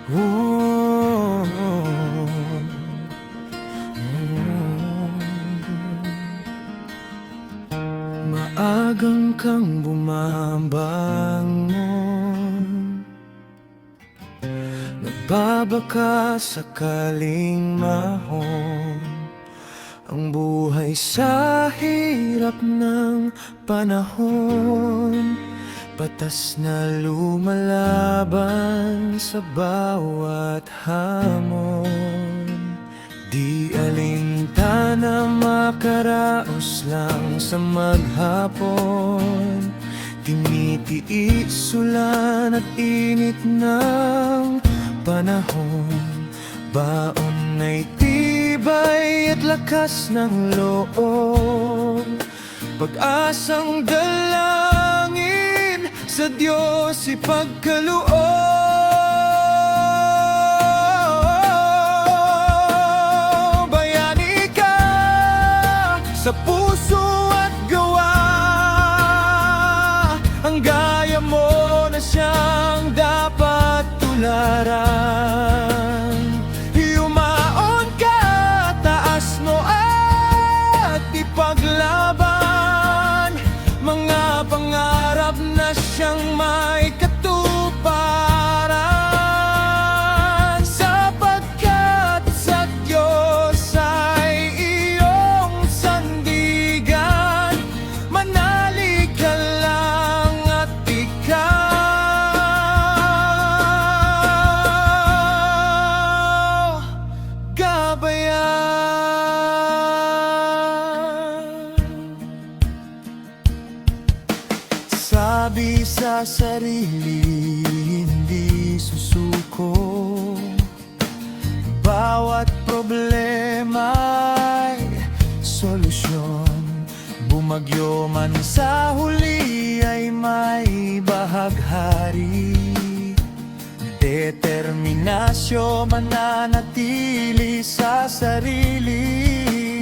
Oh, maagang kang bumabangon, nagbabaka sakaling mahon ang buhay sa hirap ng panahon. Patas na lumalaban sa bawat hamon. Di alintana makaraos lang sa maghapon. Tinitiis ulan at init ng panahon. Baon ay tibay at lakas ng loob, pag-asang dalangin sa Diyos ipagkaloob. Bayani ka sa puso at gawa, ang gaya mo na siyang dapat tularan. Yumaon ka, taas mo at ipaglaban mga pangarap na siyang may katuparan. Sapagkat sa Diyos ay iyong sandigan, manalig ka lang at ikaw gabayan. Sabi sa sarili, hindi susuko. Bawat problema ay solusyon. Bumagyo man sa huli ay may bahaghari. Determinasyon mananatili sa sarili.